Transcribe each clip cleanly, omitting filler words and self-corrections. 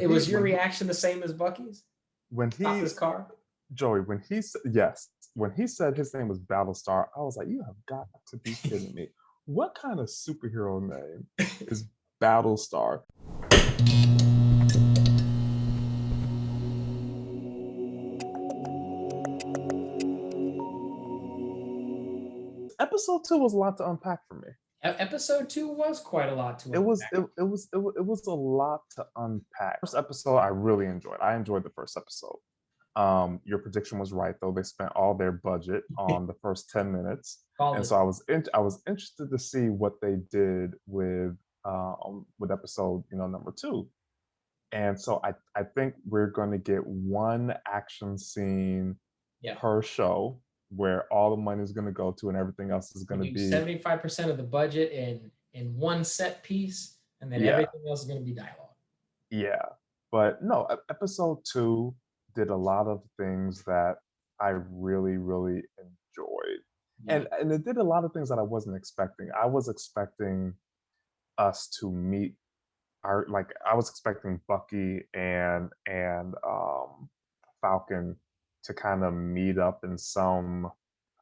It was your reaction the same as Bucky's? When Stop he this car? Joey, when he said his name was Battlestar, I was like, you have got to be kidding me. What kind of superhero name is Battlestar? Episode 2 was a lot to unpack for me. Episode 2 was quite a lot to It was unpack. it was a lot to unpack. First episode I really enjoyed. I enjoyed the first episode. Your prediction was right though. They spent all their budget on the first 10 minutes. Called And it. so I was interested to see what they did with episode, number 2. And so I think we're going to get one action scene Yeah. per show where all the money is going to go to and everything else is going to be 75% of the budget in one set piece, and then everything else is going to be dialogue. Yeah. But no, episode 2 did a lot of things that I really, really enjoyed. Yeah. And it did a lot of things that I wasn't expecting. I was expecting us to meet I was expecting Bucky and Falcon to kind of meet up in some,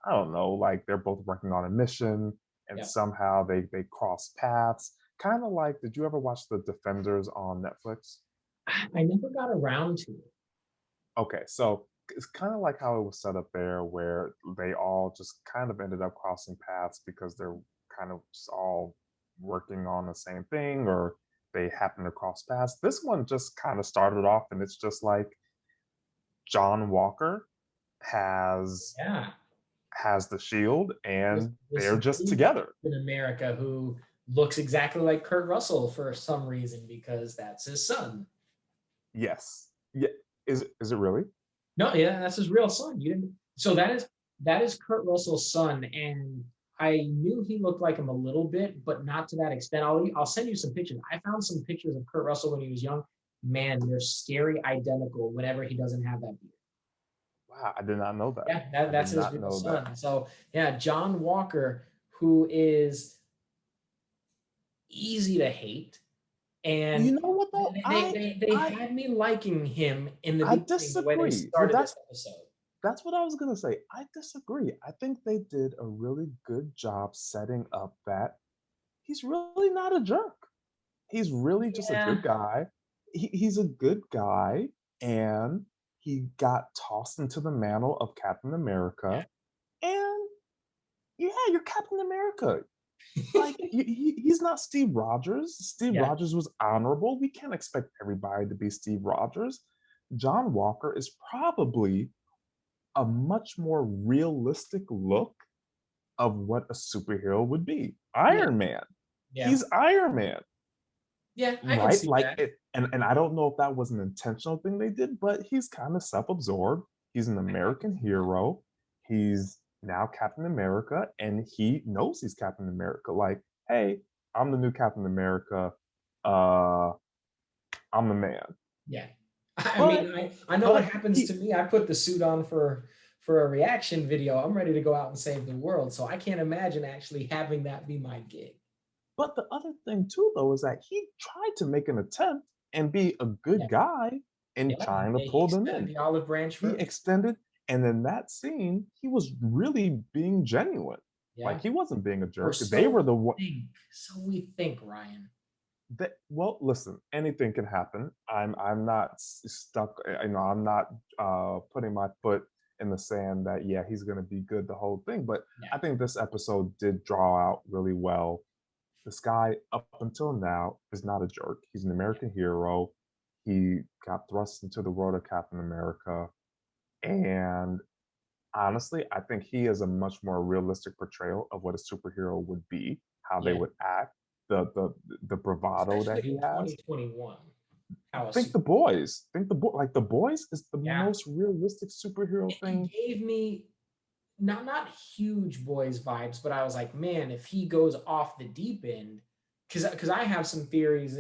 I don't know, like they're both working on a mission and somehow they cross paths. Kind of like, did you ever watch The Defenders on Netflix? I never got around to it. Okay, so it's kind of like how it was set up there, where they all just kind of ended up crossing paths because they're kind of just all working on the same thing, or they happen to cross paths. This one just kind of started off, and it's just like John Walker has the shield, and they're just together. In America, who looks exactly like Kurt Russell for some reason, because that's his son. Yes. Yeah. Is it really? No, yeah, that's his real son. You didn't. So that is Kurt Russell's son, and I knew he looked like him a little bit, but not to that extent. I'll send you some pictures. I found some pictures of Kurt Russell when he was young. Man, they're scary identical whenever he doesn't have that beard. Wow, I did not know that. Yeah, that's his real son. So yeah, John Walker, who is easy to hate. And you know what though? They had me liking him in the beginning. I disagree. The way they started this episode. That's what I was gonna say. I disagree. I think they did a really good job setting up that he's really not a jerk. He's really just a good guy. He's a good guy, and he got tossed into the mantle of Captain America. And yeah, you're Captain America. Like he's not Steve Rogers. Steve Rogers was honorable. We can't expect everybody to be Steve Rogers. John Walker is probably a much more realistic look of what a superhero would be. Iron Man. Yeah. He's Iron Man. Yeah, I can see like that. And I don't know if that was an intentional thing they did, but he's kind of self-absorbed. He's an American hero. He's now Captain America, and he knows he's Captain America. Like, hey, I'm the new Captain America. I'm the man. Yeah. I know what happens to me. I put the suit on for a reaction video. I'm ready to go out and save the world. So I can't imagine actually having that be my gig. But the other thing too, though, is that he tried to make an attempt and be a good guy and trying to pull them in. The olive branch first. He extended, and in that scene, he was really being genuine. Yeah. Like he wasn't being a jerk. So they were the one. So we think, Ryan. Well, listen, anything can happen. I'm not stuck. I'm not putting my foot in the sand that he's going to be good the whole thing. But I think this episode did draw out really well. This guy, up until now, is not a jerk. He's an American hero. He got thrust into the world of Captain America. And honestly, I think he is a much more realistic portrayal of what a superhero would be, how they would act, the bravado that he has. 2021. Think The Boys. Like The Boys is the most realistic superhero thing. It gave me not huge Boys vibes, but I was like, man, if he goes off the deep end, because I have some theories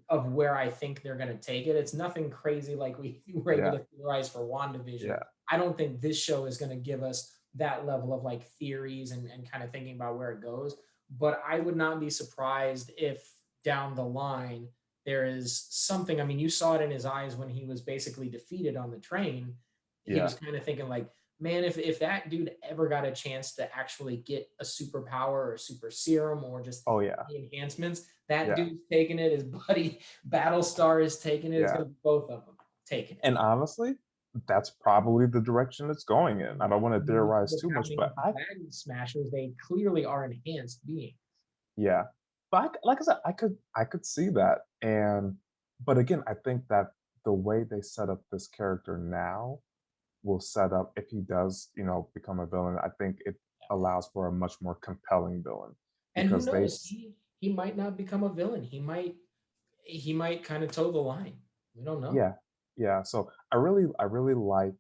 of where I think they're going to take it. It's nothing crazy like we were able to theorize for WandaVision. Yeah. I don't think this show is going to give us that level of like theories and kind of thinking about where it goes. But I would not be surprised if down the line there is something. I mean, you saw it in his eyes when he was basically defeated on the train. He Yeah. was kind of thinking like, man, if that dude ever got a chance to actually get a superpower or a super serum or just Oh yeah. the enhancements, that Yeah. dude's taking it. His buddy Battlestar is taking it. It's Yeah. gonna be both of them taking it. And honestly, that's probably the direction it's going in. I don't want to I mean, you see theorize what's too much, happening but with the flag smashers. They clearly are enhanced beings. yeah. But like I said, I could see that. And but again, I think that the way they set up this character now will set up if he does, become a villain. I think it allows for a much more compelling villain And who because knows? He might not become a villain. He might kind of toe the line. We don't know. yeah, yeah. So I really like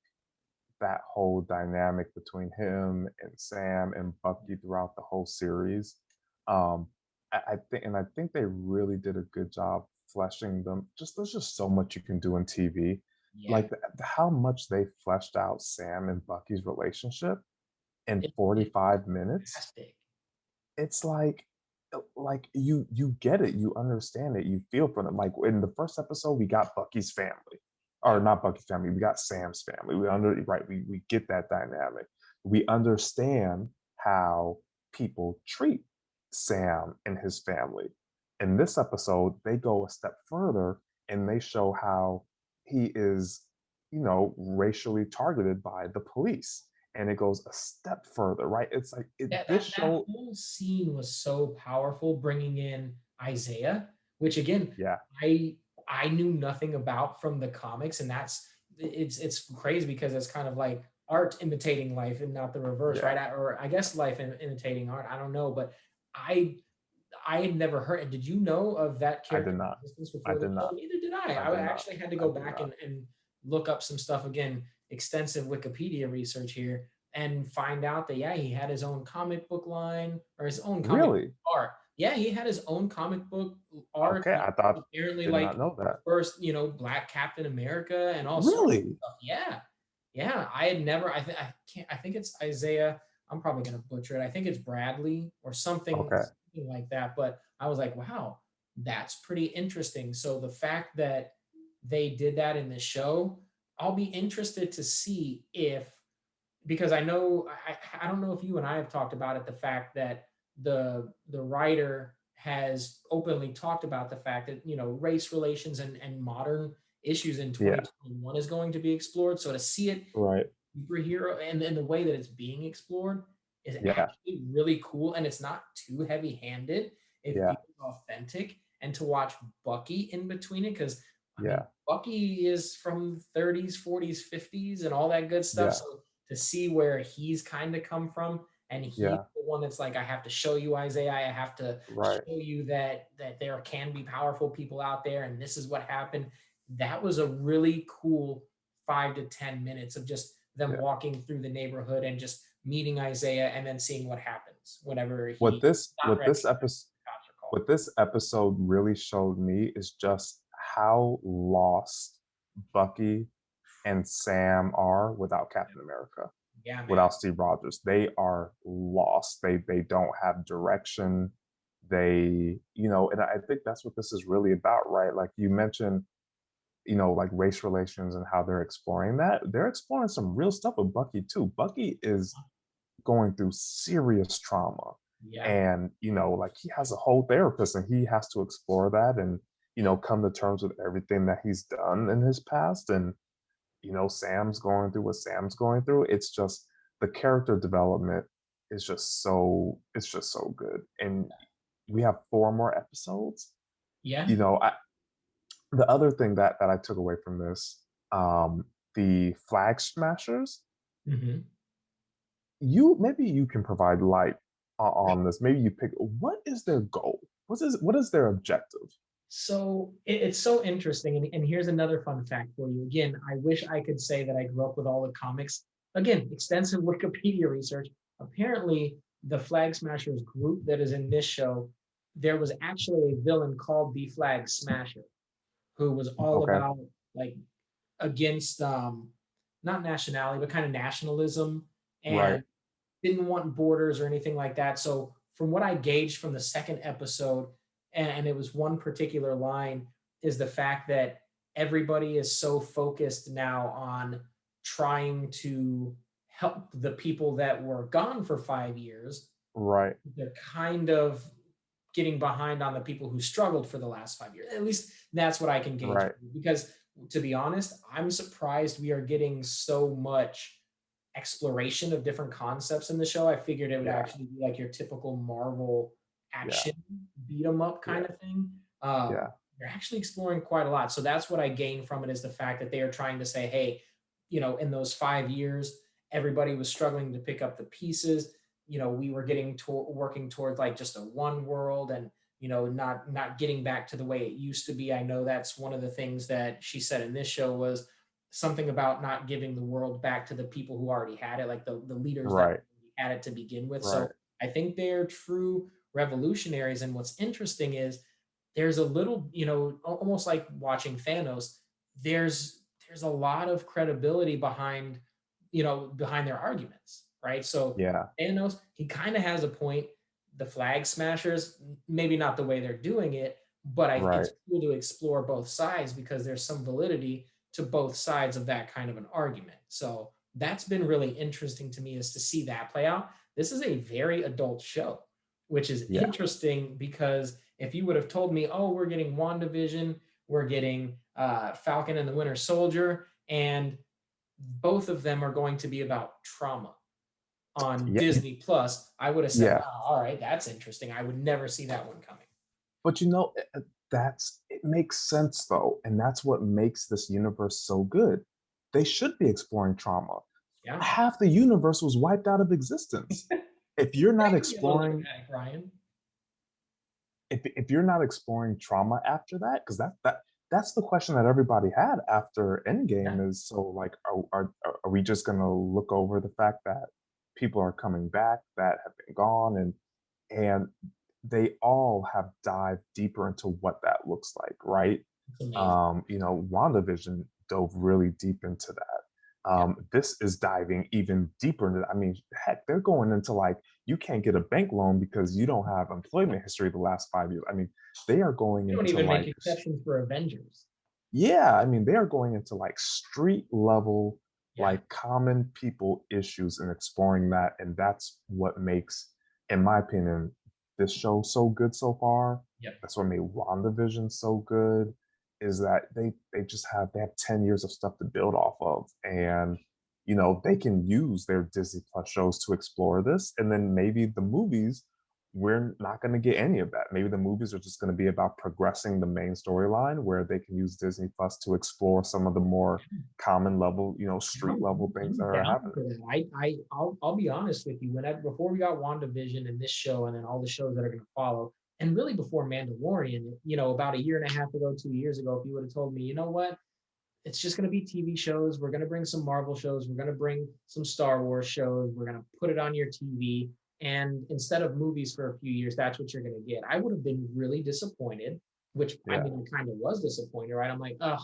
that whole dynamic between him and Sam and Bucky throughout the whole series. Um, I think they really did a good job fleshing them. Just there's just so much you can do in TV. Yeah, Like how much they fleshed out Sam and Bucky's relationship in it's 45 minutes. fantastic. It's like you get it, you understand it, you feel for them. Like in the first episode, we got Bucky's family, or Yeah, not Bucky's family, we got Sam's family. We get that dynamic. We understand how people treat Sam and his family. In this episode, they go a step further and they show how he is, racially targeted by the police. And it goes a step further, right? It's like that this that that show, whole scene was so powerful, bringing in Isaiah, which again, yeah, I I knew nothing about from the comics, and it's crazy because it's kind of like art imitating life and not the reverse, yeah. right? Or I guess life imitating art. I don't know, but I I had never heard. Did you know of that I did character's not. existence I before the did show? not. Neither did I. I I did not. actually had to I go did back not. and look up some stuff again, extensive Wikipedia research here, and find out that yeah, he had his own comic book line or his own comic book Really? art. Yeah, he had his own comic book art. Okay, He I thought apparently did not like know the that. first, Black Captain America and all sorts of Really? stuff. Yeah. Yeah, I had never I can't I think it's Isaiah. I'm probably going to butcher it. I think it's Bradley or Okay. something like that, but I was like, wow, that's pretty interesting. So the fact that they did that in the show, I'll be interested to see if, because I know I don't know if you and I have talked about it, the fact that the writer has openly talked about the fact that race relations and modern issues in Yeah. 2021 is going to be explored. So to see it Right. superhero and the way that it's being explored is Yeah. actually really cool, and it's not too heavy-handed. It Yeah. feels authentic, and to watch Bucky in between it, because I mean Yeah. Bucky is from 30s, 40s, 50s, and all that good stuff. Yeah. So to see where he's kind of come from, and he's Yeah. the one that's like, I have to show you Isaiah, I have to Right. show you that there can be powerful people out there, and this is what happened. That was a really cool 5 to 10 minutes of just them Yeah. walking through the neighborhood and just meeting Isaiah and then seeing what happens whenever What he this not what ready. this episode Cops are called. what this episode really showed me is just how lost Bucky and Sam are without Captain America, Yeah, man. without Steve Rogers. They are lost. They don't have direction. And I think that's what this is really about, right? Like you mentioned, like race relations and how they're exploring that. They're exploring some real stuff with Bucky too. Bucky is going through serious trauma. Yeah, And, like he has a whole therapist and he has to explore that and, come to terms with everything that he's done in his past. And, Sam's going through what Sam's going through. It's just the character development it's just so good. And we have 4 more episodes. yeah. You know, I, the other thing that I took away from this, the flag smashers, Hmm. maybe you can provide light on this. Maybe you pick what is their goal? What is their objective? So it's so interesting. And here's another fun fact for you. Again, I wish I could say that I grew up with all the comics. Again, extensive Wikipedia research. Apparently, the Flag Smashers group that is in this show, there was actually a villain called the Flag Smasher who was all Okay. about like against not nationality, but kind of nationalism, Right. and didn't want borders or anything like that. So from what I gauged from the second episode, and it was one particular line, is the fact that everybody is so focused now on trying to help the people that were gone for 5 years. Right. They're kind of getting behind on the people who struggled for the last 5 years. At least that's what I can gauge. Right. Because to be honest, I'm surprised we are getting so much exploration of different concepts in the show. I figured it would Yeah. actually be like your typical Marvel Yeah. action beat 'em up kind Yeah. of thing. Yeah. They're actually exploring quite a lot. So that's what I gain from it is the fact that they are trying to say, hey, in those 5 years, everybody was struggling to pick up the pieces. We were getting to working towards like just a one world and not getting back to the way it used to be. I know that's one of the things that she said in this show was something about not giving the world back to the people who already had it, like the leaders that Right. had it to begin with. So Right. I think they're true revolutionaries. And what's interesting is there's a little, almost like watching Thanos, there's a lot of credibility behind their arguments, right? So Yeah. Thanos, he kind of has a point. The flag smashers, maybe not the way they're doing it, but Right. it's cool to explore both sides because there's some validity to both sides of that kind of an argument. So that's been really interesting to me is to see that play out. This is a very adult show, which is Yeah. interesting because if you would have told me, oh, we're getting WandaVision, we're getting Falcon and the Winter Soldier, and both of them are going to be about trauma on Yeah. Disney Plus, I would have said, Yeah. wow, all right, that's interesting. I would never see that one coming. But it makes sense though, and that's what makes this universe so good. They should be exploring trauma. Yeah. Half the universe was wiped out of existence. If you're not Maybe a little exploring dramatic, Ryan. if you're not exploring trauma after that, because that's the question that everybody had after Yeah. Endgame is so like are we just gonna look over the fact that people are coming back that have been gone and they all have dived deeper into what that looks like, right? It's amazing. WandaVision dove really deep into that. Yeah. This is diving even deeper into I mean, heck, they're going into like you can't get a bank loan because you don't have employment history the last 5 years. I mean, they are going You don't into even make like exceptions for Avengers. yeah, I mean, they are going into like street level, Yeah. like common people issues and exploring that. And that's what makes, in my opinion, this show so good so far. Yep. That's what made WandaVision so good, is that they have 10 years of stuff to build off of. And they can use their Disney Plus shows to explore this. And then maybe the movies we're not going to get any of that. Maybe the movies are just going to be about progressing the main storyline where they can use Disney Plus to explore some of the more common level, street level things that I'm are down happening. for that. I'll be honest with you. Before we got WandaVision and this show, and then all the shows that are going to follow, and really before Mandalorian, about a year and a half ago, 2 years ago, if you would have told me, you know what, it's just going to be TV shows. We're going to bring some Marvel shows. We're going to bring some Star Wars shows. We're going to put it on your TV. And instead of movies for a few years, that's what you're going to get. I would have been really disappointed, which I Yeah, mean, I kind of was disappointed, right? I'm like, oh,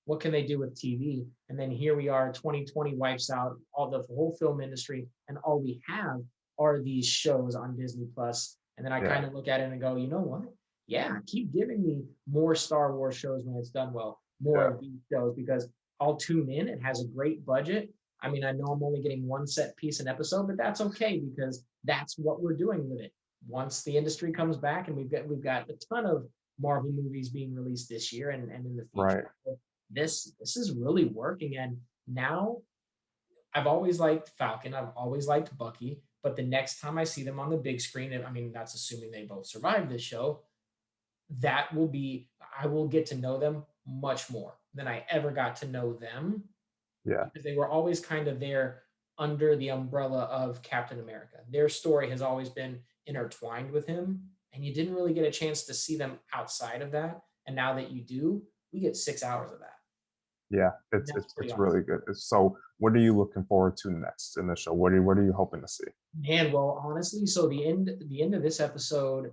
what can they do with TV? And then here we are, 2020 wipes out all the whole film industry, and all we have are these shows on Disney Plus. And then I yeah, kind of look at it and go, you know what? Yeah, keep giving me more Star Wars shows when it's done well, more yeah, of these shows because I'll tune in. It has a great budget. I mean, I know I'm only getting one set piece an episode, but that's okay because that's what we're doing with it. Once the industry comes back, and we've got a ton of Marvel movies being released this year and in the future. right. So this is really working. And now I've always liked Falcon. I've always liked Bucky. But the next time I see them on the big screen, and I mean that's assuming they both survive this show, that will be I will get to know them much more than I ever got to know them Yeah, because they were always kind of there under the umbrella of Captain America. Their story has always been intertwined with him, and you didn't really get a chance to see them outside of that. And now that you do, we get 6 hours of that. yeah. And It's that's it's pretty it's awesome. really good. So, what are you looking forward to next in the show? What are you hoping to see? Man, well, honestly, so the end of this episode,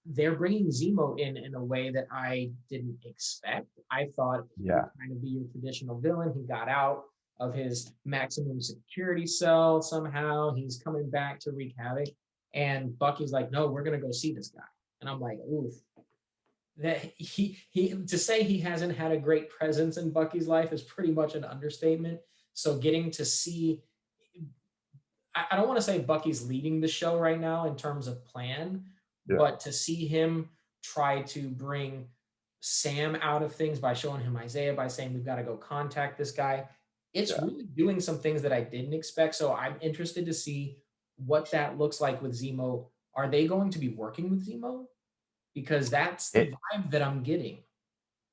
they're bringing Zemo in a way that I didn't expect. I thought he would Yeah, kind of be your traditional villain. He got out of his maximum security cell somehow. He's coming back to wreak havoc. And Bucky's like, no, we're gonna go see this guy. And I'm like, oof, that he to say he hasn't had a great presence in Bucky's life is pretty much an understatement. So getting to see, I don't want to say Bucky's leading the show right now in terms of plan, Yeah, but to see him try to bring Sam out of things by showing him Isaiah, by saying we've got to go contact this guy, it's yeah. really doing some things that I didn't expect. So I'm interested to see what that looks like with Zemo. Are they going to be working with Zemo? Because that's the It vibe that I'm getting.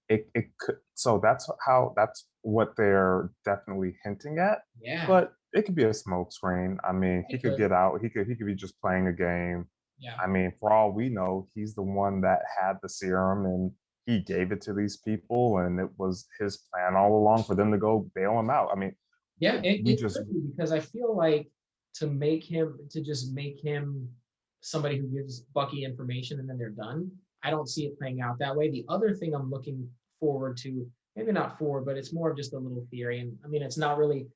it could, so that's what they're definitely hinting at. Yeah, But it could be a smoke screen. I mean, he it could could. get out. He could be just playing a game. Yeah. I mean, for all we know, he's the one that had the serum and he gave it to these people, and it was his plan all along for them to go bail him out. I mean, Yeah, we it just could be because I feel like to just make him somebody who gives Bucky information and then they're done. I don't see it playing out that way. The other thing I'm looking forward to, maybe not forward, but it's more of just a little theory. And I mean, it's not really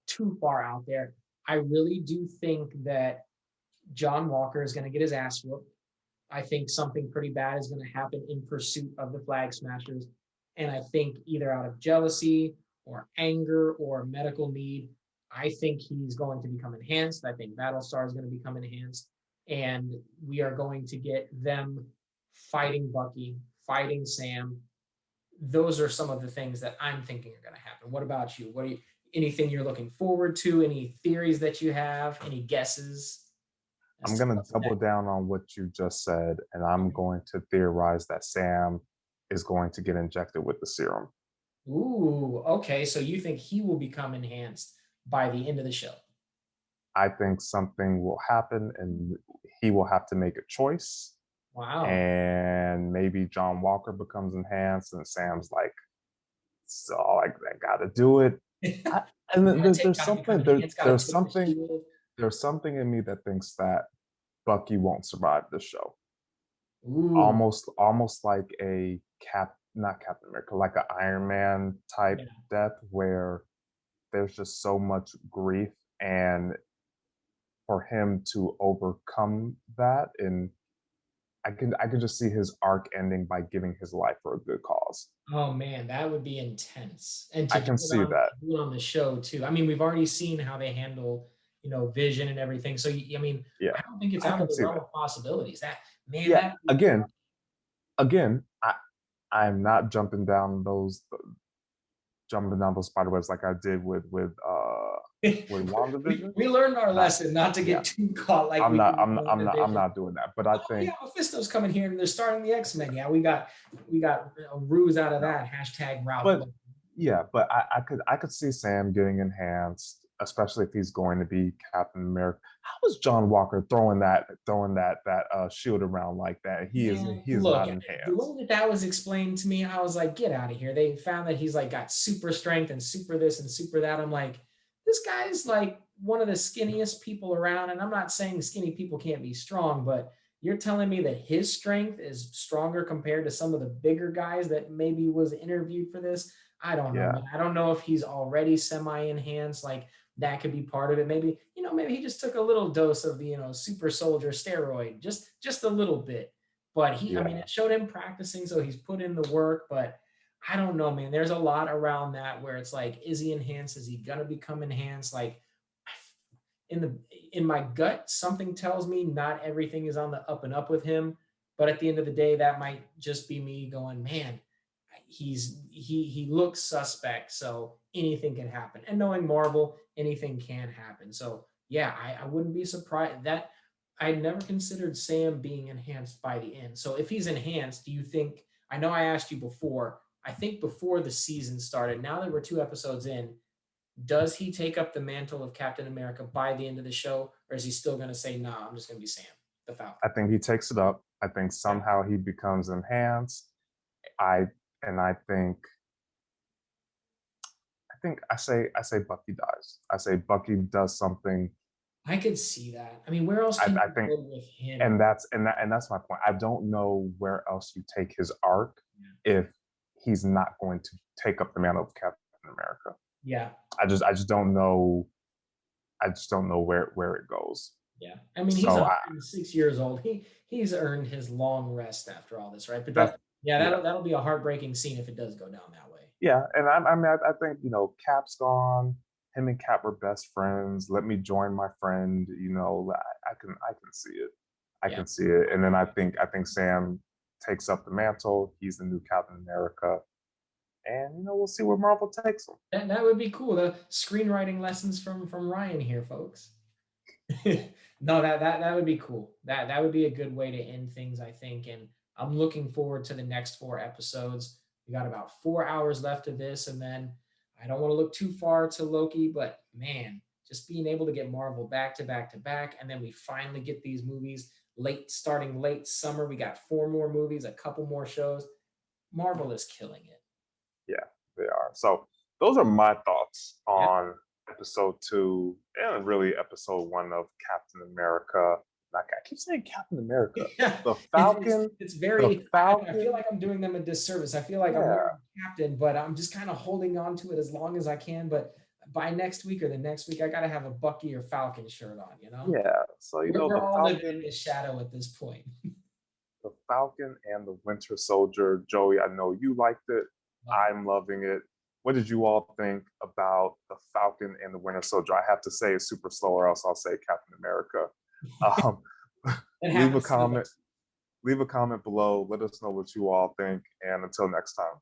too far out there. I really do think that John Walker is going to get his ass whooped. I think something pretty bad is going to happen in pursuit of the Flag Smashers. And I think either out of jealousy or anger or medical need, I think he's going to become enhanced. I think Battlestar is going to become enhanced. And we are going to get them fighting Bucky, fighting Sam. Those are some of the things that I'm thinking are going to happen. What about you? What are you, anything you're looking forward to? Any theories that you have? Any guesses as I'm to gonna what's double next? down on what you just said, and I'm going to theorize that Sam is going to get injected with the serum. Ooh, okay. So you think he will become enhanced by the end of the show? I think something will happen, and he will have to make a choice, Wow. and maybe John Walker becomes enhanced, and Sam's like, "So I gotta do it." I, and Gotta take, there's gotta become something enhanced, gotta take the there's shield. there's something in me that thinks that Bucky won't survive this show. Ooh, Almost like a not Captain America, like an Iron Man type yeah. death where there's just so much grief, and for him to overcome that, and I can just see his arc ending by giving his life for a good cause. Oh man, that would be intense. And I can see that. to do it on the show too. I mean, we've already seen how they handle, Vision and everything. So I mean, Yeah, I don't think it's I out of can the see realm that. of possibilities. That man, Yeah, that again, I'm not jumping down those spider webs like I did with WandaVision. we learned our Not lesson not to Yeah, get too caught like I'm we not did with I'm not I'm not I'm WandaVision. not doing that. But I Oh yeah, think Mephisto's coming here and they're starting the X-Men. Yeah, we got a ruse out of no. that. Hashtag Ralph. But yeah, but I could see Sam getting enhanced, especially if he's going to be Captain America. How is John Walker throwing that shield around like that? Man, He is look, not the enhanced. way that that was explained to me, I was like, get out of here. They found that he's like got super strength and super this and super that. I'm like, this guy's like one of the skinniest people around. And I'm not saying skinny people can't be strong, but you're telling me that his strength is stronger compared to some of the bigger guys that maybe was interviewed for this. I don't know, Yeah, man. I don't know if he's already semi-enhanced. Like that could be part of it. Maybe, maybe he just took a little dose of the, super soldier steroid, just a little bit. But I mean, yeah, it showed him practicing, so he's put in the work. But I don't know, man. There's a lot around that where it's like, is he enhanced? Is he gonna become enhanced? Like in the in my gut, something tells me not everything is on the up and up with him. But at the end of the day, that might just be me going, man, he looks suspect, so anything can happen. And knowing Marvel, anything can happen. So yeah, I wouldn't be surprised that I never considered Sam being enhanced by the end. So if he's enhanced, do you think? I know I asked you before. I think before the season started. Now that we're 2 episodes in, does he take up the mantle of Captain America by the end of the show, or is he still going to say, "Nah, I'm just going to be Sam, the Falcon"? I think he takes it up. I think Yeah. somehow he becomes enhanced. I and I say Bucky dies. I say Bucky does something. I could see that. I mean, where else can I you think go with and him? that's my point. I don't know where else you take his arc if he's not going to take up the mantle of Captain America. Yeah, I just don't know. I just don't know where it goes. yeah. I mean, he's So 106 years old. He's earned his long rest after all this, right? But that's that Yeah, Yeah, that'll be a heartbreaking scene if it does go down that way. yeah, and I mean, I think Cap's gone. Him and Cap were best friends. Let me join my friend. I can see it. I Yeah. can see it. And then I think Sam takes up the mantle. He's the new Captain America, and we'll see where Marvel takes him. That would be cool. The screenwriting lessons from Ryan here, folks. No, that would be cool. That would be a good way to end things, I think. And I'm looking forward to the next 4 episodes. We got about 4 hours left of this, and then I don't want to look too far to Loki, but man, just being able to get Marvel back to back to back, and then we finally get these movies starting late summer. We got 4 more movies, a couple more shows. Marvel is killing it. Yeah, they are. So those are my thoughts Yeah. on episode 2 and really episode 1 of Captain America. Like I keep saying Captain America. Yeah, The it's Falcon, it's the very. I feel Falcon. like I'm doing them a disservice. I feel like I'm Yeah, wearing captain, but I'm just kind of holding on to it as long as I can. But by next week or the next week, I gotta have a Bucky or Falcon shirt on. yeah. So We're all living in his shadow at this point. The Falcon and the Winter Soldier. Joey, I know you liked it. Loved it. I'm loving it. What did you all think about the Falcon and the Winter Soldier? I have to say it's super slow, or else I'll say Captain America. Um, It leave a happens to me. comment. Leave a comment below. Let us know what you all think. And until next time.